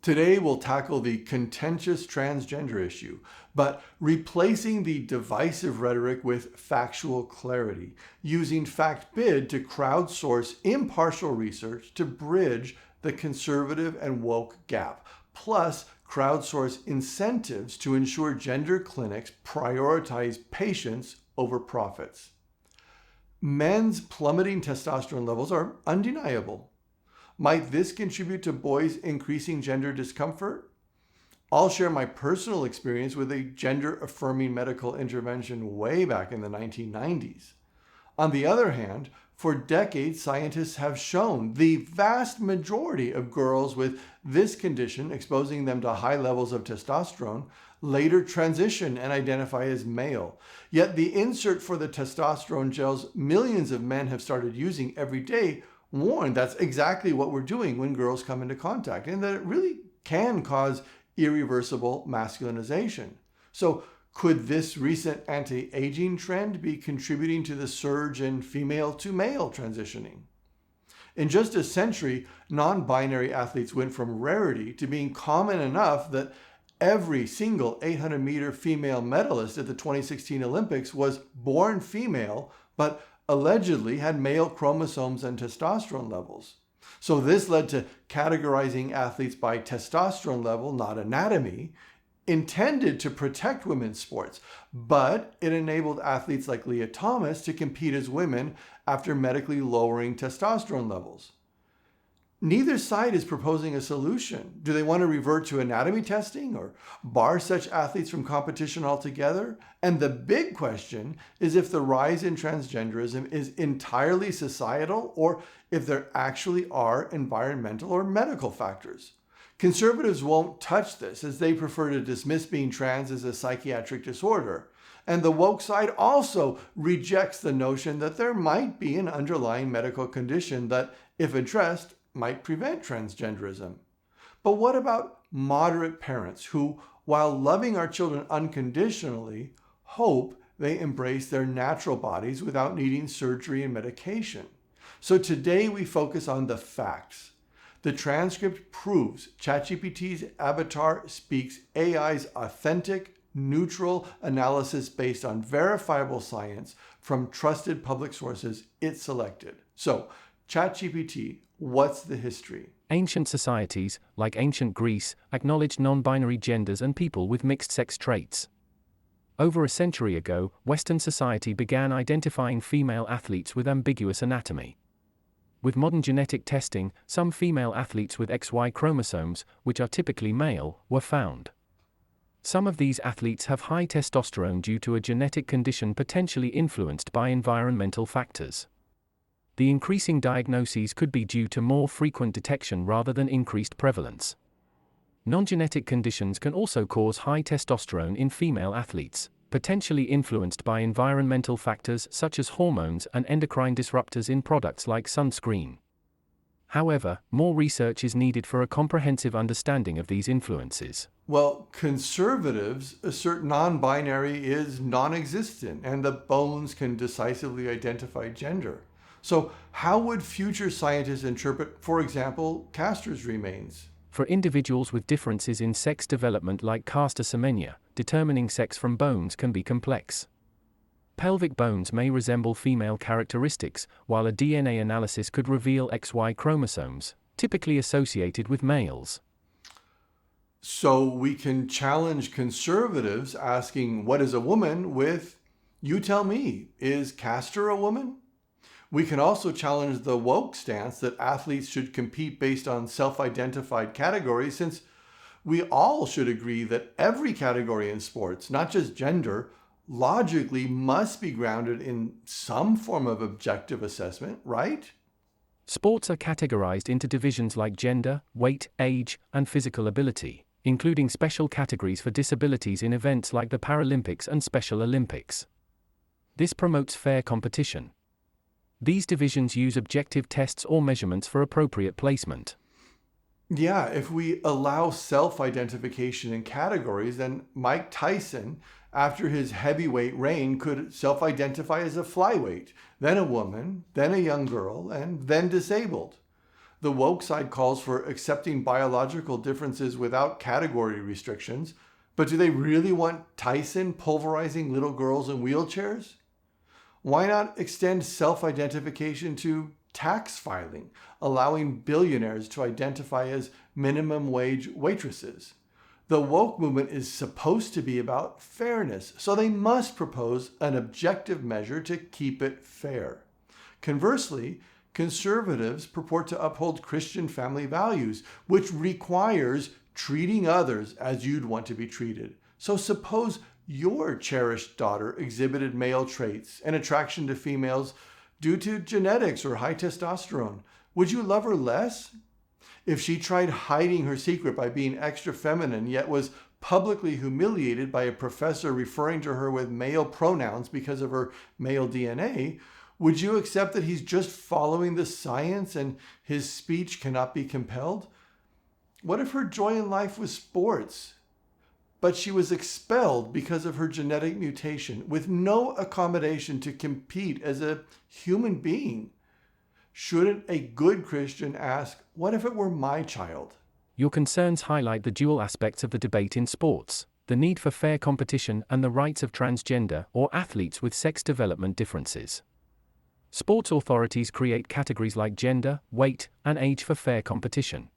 Today, we'll tackle the contentious transgender issue, but replacing the divisive rhetoric with factual clarity, using FactBid to crowdsource impartial research to bridge the conservative and woke gap, plus crowdsource incentives to ensure gender clinics prioritize patients over profits. Men's plummeting testosterone levels are undeniable. Might this contribute to boys' increasing gender discomfort? I'll share my personal experience with a gender-affirming medical intervention way back in the 1990s. On the other hand, for decades, scientists have shown the vast majority of girls with this condition, exposing them to high levels of testosterone, later transition and identify as male. Yet the insert for the testosterone gels millions of men have started using every day warn that's exactly what we're doing when girls come into contact, and that it really can cause irreversible masculinization. So could this recent anti-aging trend be contributing to the surge in female to male transitioning? In just a century, non-binary athletes went from rarity to being common enough that every single 800-meter female medalist at the 2016 Olympics was born female, but allegedly had male chromosomes and testosterone levels. So this led to categorizing athletes by testosterone level, not anatomy, intended to protect women's sports, but it enabled athletes like Leah Thomas to compete as women after medically lowering testosterone levels. Neither side is proposing a solution. Do they want to revert to anatomy testing or bar such athletes from competition altogether? And the big question is if the rise in transgenderism is entirely societal or if there actually are environmental or medical factors. Conservatives won't touch this as they prefer to dismiss being trans as a psychiatric disorder. And the woke side also rejects the notion that there might be an underlying medical condition that, if addressed, might prevent transgenderism. But what about moderate parents who, while loving our children unconditionally, hope they embrace their natural bodies without needing surgery and medication? So today we focus on the facts. The transcript proves ChatGPT's avatar speaks AI's authentic, neutral analysis based on verifiable science from trusted public sources it selected. So, ChatGPT, what's the history? Ancient societies, like ancient Greece, acknowledged non-binary genders and people with mixed-sex traits. Over a century ago, Western society began identifying female athletes with ambiguous anatomy. With modern genetic testing, some female athletes with XY chromosomes, which are typically male, were found. Some of these athletes have high testosterone due to a genetic condition potentially influenced by environmental factors. The increasing diagnoses could be due to more frequent detection rather than increased prevalence. Non-genetic conditions can also cause high testosterone in female athletes, potentially influenced by environmental factors such as hormones and endocrine disruptors in products like sunscreen. However, more research is needed for a comprehensive understanding of these influences. Well, conservatives assert non-binary is non-existent and that bones can decisively identify gender. So how would future scientists interpret, for example, Castor's remains? For individuals with differences in sex development like Castor Semenya, determining sex from bones can be complex. Pelvic bones may resemble female characteristics, while a DNA analysis could reveal XY chromosomes, typically associated with males. So we can challenge conservatives asking, what is a woman, with, you tell me, is Castor a woman? We can also challenge the woke stance that athletes should compete based on self-identified categories, since we all should agree that every category in sports, not just gender, logically must be grounded in some form of objective assessment, right? Sports are categorized into divisions like gender, weight, age, and physical ability, including special categories for disabilities in events like the Paralympics and Special Olympics. This promotes fair competition. These divisions use objective tests or measurements for appropriate placement. Yeah, if we allow self-identification in categories, then Mike Tyson, after his heavyweight reign, could self-identify as a flyweight, then a woman, then a young girl, and then disabled. The woke side calls for accepting biological differences without category restrictions, but do they really want Tyson pulverizing little girls in wheelchairs? Why not extend self-identification to tax filing, allowing billionaires to identify as minimum wage waitresses? The woke movement is supposed to be about fairness, so they must propose an objective measure to keep it fair. Conversely, conservatives purport to uphold Christian family values, which requires treating others as you'd want to be treated. So suppose your cherished daughter exhibited male traits and attraction to females due to genetics or high testosterone. Would you love her less? If she tried hiding her secret by being extra feminine, yet was publicly humiliated by a professor referring to her with male pronouns because of her male DNA, would you accept that he's just following the science and his speech cannot be compelled? What if her joy in life was sports, but she was expelled because of her genetic mutation with no accommodation to compete as a human being? Shouldn't a good Christian ask, what if it were my child? Your concerns highlight the dual aspects of the debate in sports: the need for fair competition and the rights of transgender or athletes with sex development differences. Sports authorities create categories like gender, weight, and age for fair competition.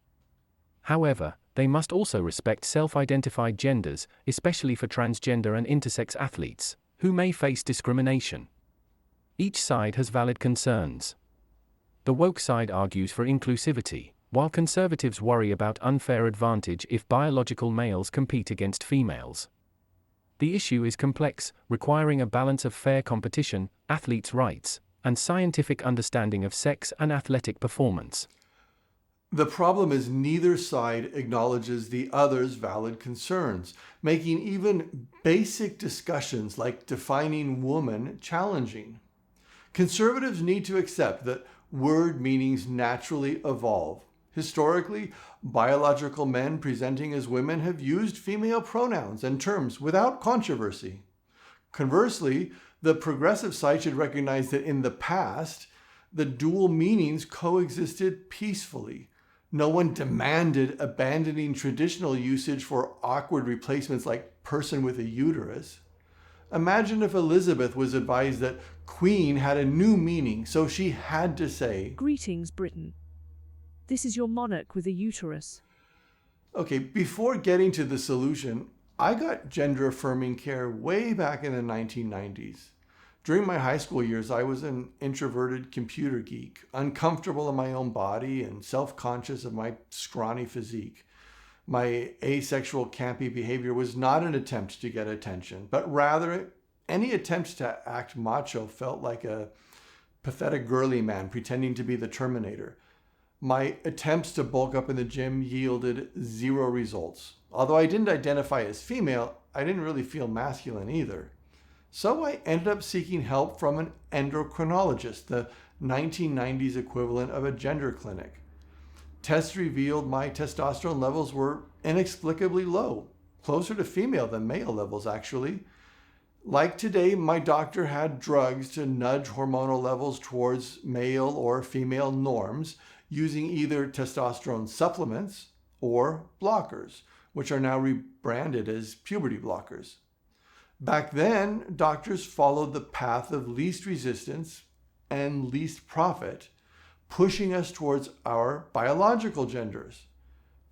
However, they must also respect self-identified genders, especially for transgender and intersex athletes, who may face discrimination. Each side has valid concerns. The woke side argues for inclusivity, while conservatives worry about unfair advantage if biological males compete against females. The issue is complex, requiring a balance of fair competition, athletes' rights, and scientific understanding of sex and athletic performance. The problem is neither side acknowledges the other's valid concerns, making even basic discussions like defining woman challenging. Conservatives need to accept that word meanings naturally evolve. Historically, biological men presenting as women have used female pronouns and terms without controversy. Conversely, the progressive side should recognize that in the past, the dual meanings coexisted peacefully. No one demanded abandoning traditional usage for awkward replacements like person with a uterus. Imagine if Elizabeth was advised that queen had a new meaning, so she had to say, "Greetings, Britain. This is your monarch with a uterus." Okay, before getting to the solution, I got gender-affirming care way back in the 1990s. During my high school years, I was an introverted computer geek, uncomfortable in my own body and self-conscious of my scrawny physique. My asexual, campy behavior was not an attempt to get attention, but rather any attempt to act macho felt like a pathetic girly man pretending to be the Terminator. My attempts to bulk up in the gym yielded zero results. Although I didn't identify as female, I didn't really feel masculine either. So I ended up seeking help from an endocrinologist, the 1990s equivalent of a gender clinic. Tests revealed my testosterone levels were inexplicably low, closer to female than male levels actually. Like today, my doctor had drugs to nudge hormonal levels towards male or female norms using either testosterone supplements or blockers, which are now rebranded as puberty blockers. Back then, doctors followed the path of least resistance and least profit, pushing us towards our biological genders.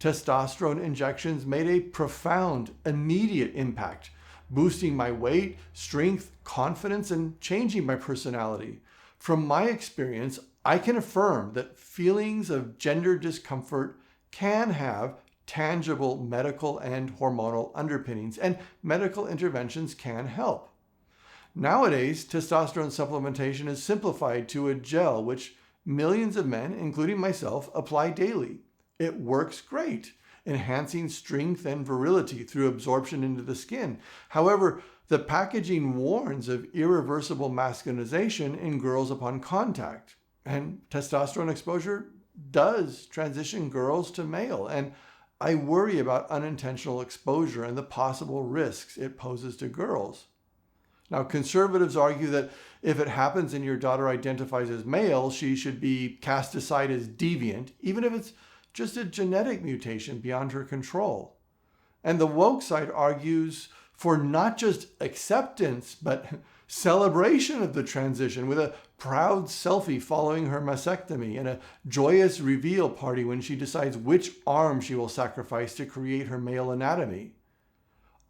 Testosterone injections made a profound, immediate impact, boosting my weight, strength, confidence, and changing my personality. From my experience, I can affirm that feelings of gender discomfort can have tangible medical and hormonal underpinnings, and medical interventions can help. Nowadays, testosterone supplementation is simplified to a gel which millions of men, including myself, apply daily. It works great, enhancing strength and virility through absorption into the skin. However, the packaging warns of irreversible masculinization in girls upon contact, and testosterone exposure does transition girls to male, and I worry about unintentional exposure and the possible risks it poses to girls. Now, conservatives argue that if it happens and your daughter identifies as male, she should be cast aside as deviant, even if it's just a genetic mutation beyond her control. And the woke side argues for not just acceptance, but celebration of the transition, with a proud selfie following her mastectomy and a joyous reveal party when she decides which arm she will sacrifice to create her male anatomy.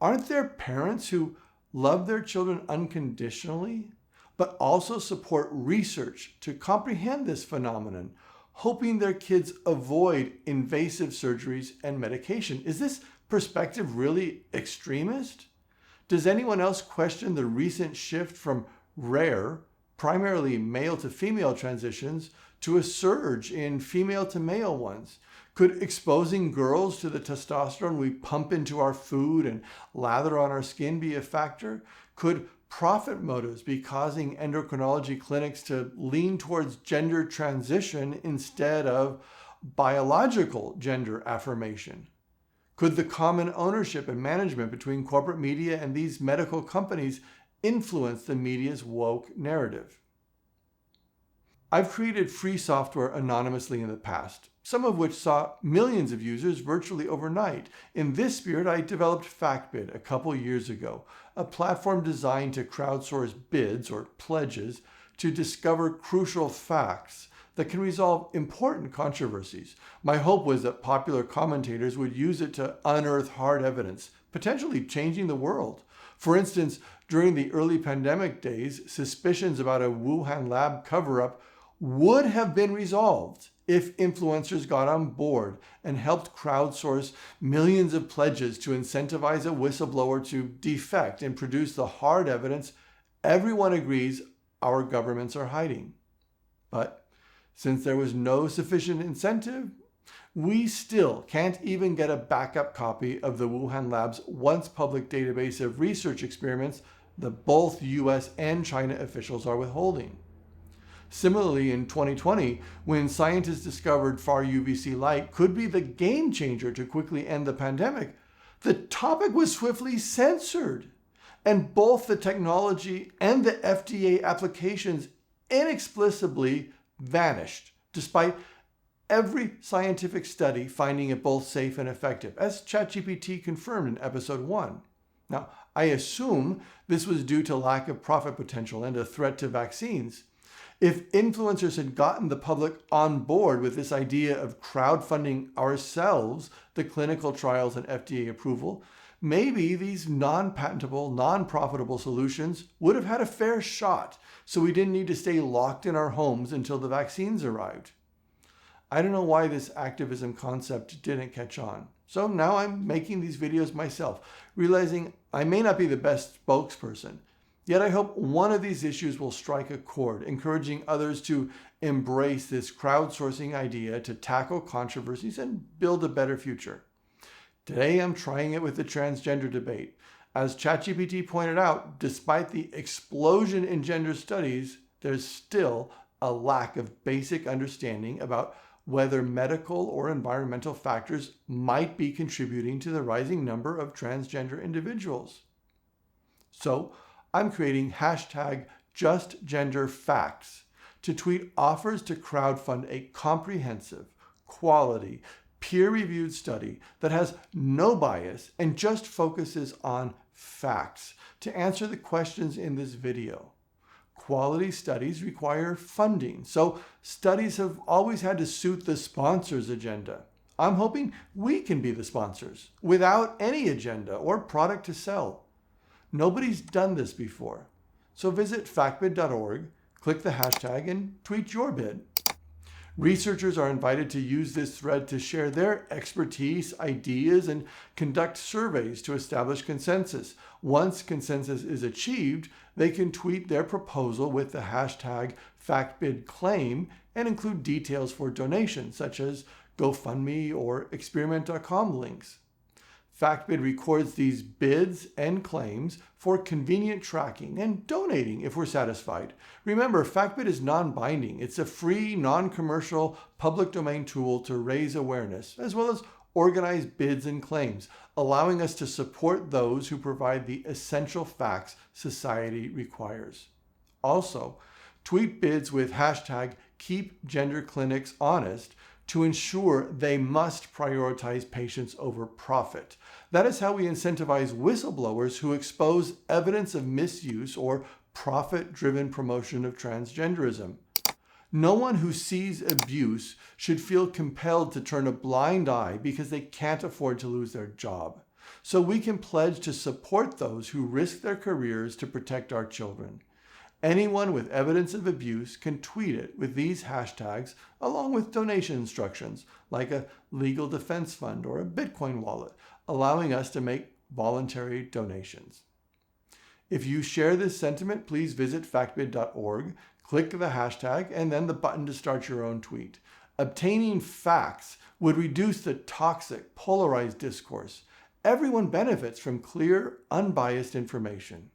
Aren't there parents who love their children unconditionally, but also support research to comprehend this phenomenon, hoping their kids avoid invasive surgeries and medication? Is this perspective really extremist? Does anyone else question the recent shift from rare, primarily male to female transitions to a surge in female to male ones? Could exposing girls to the testosterone we pump into our food and lather on our skin be a factor? Could profit motives be causing endocrinology clinics to lean towards gender transition instead of biological gender affirmation? Could the common ownership and management between corporate media and these medical companies influence the media's woke narrative? I've created free software anonymously in the past, some of which saw millions of users virtually overnight. In this spirit, I developed FactBid a couple years ago, a platform designed to crowdsource bids or pledges to discover crucial facts that can resolve important controversies. My hope was that popular commentators would use it to unearth hard evidence, potentially changing the world. For instance, during the early pandemic days, suspicions about a Wuhan lab cover-up would have been resolved if influencers got on board and helped crowdsource millions of pledges to incentivize a whistleblower to defect and produce the hard evidence everyone agrees our governments are hiding. But since there was no sufficient incentive, we still can't even get a backup copy of the Wuhan lab's once public database of research experiments that both US and China officials are withholding. Similarly, in 2020, when scientists discovered far UVC light could be the game changer to quickly end the pandemic, the topic was swiftly censored, and both the technology and the FDA applications inexplicably vanished, despite every scientific study finding it both safe and effective, as ChatGPT confirmed in episode 1. Now, I assume this was due to lack of profit potential and a threat to vaccines. If influencers had gotten the public on board with this idea of crowdfunding ourselves the clinical trials and FDA approval, maybe these non-patentable, non-profitable solutions would have had a fair shot, so we didn't need to stay locked in our homes until the vaccines arrived. I don't know why this activism concept didn't catch on. So now I'm making these videos myself, realizing I may not be the best spokesperson. Yet I hope one of these issues will strike a chord, encouraging others to embrace this crowdsourcing idea to tackle controversies and build a better future. Today, I'm trying it with the transgender debate. As ChatGPT pointed out, despite the explosion in gender studies, there's still a lack of basic understanding about whether medical or environmental factors might be contributing to the rising number of transgender individuals. So, I'm creating #JustGenderFacts to tweet offers to crowdfund a comprehensive, quality, peer-reviewed study that has no bias and just focuses on facts to answer the questions in this video. Quality studies require funding, so studies have always had to suit the sponsor's agenda. I'm hoping we can be the sponsors without any agenda or product to sell. Nobody's done this before. So visit factbid.org, click the hashtag, and tweet your bid. Researchers are invited to use this thread to share their expertise, ideas, and conduct surveys to establish consensus. Once consensus is achieved, they can tweet their proposal with the hashtag FactBidClaim and include details for donations, such as GoFundMe or Experiment.com links. FactBid records these bids and claims for convenient tracking and donating if we're satisfied. Remember, FactBid is non-binding. It's a free, non-commercial, public domain tool to raise awareness, as well as organize bids and claims, allowing us to support those who provide the essential facts society requires. Also, tweet bids with hashtag #KeepGenderClinicsHonest to ensure they must prioritize patients over profit. That is how we incentivize whistleblowers who expose evidence of misuse or profit-driven promotion of transgenderism. No one who sees abuse should feel compelled to turn a blind eye because they can't afford to lose their job. So we can pledge to support those who risk their careers to protect our children. Anyone with evidence of abuse can tweet it with these hashtags along with donation instructions like a legal defense fund or a Bitcoin wallet, allowing us to make voluntary donations. If you share this sentiment, please visit factbid.org, click the hashtag, and then the button to start your own tweet. Obtaining facts would reduce the toxic, polarized discourse. Everyone benefits from clear, unbiased information.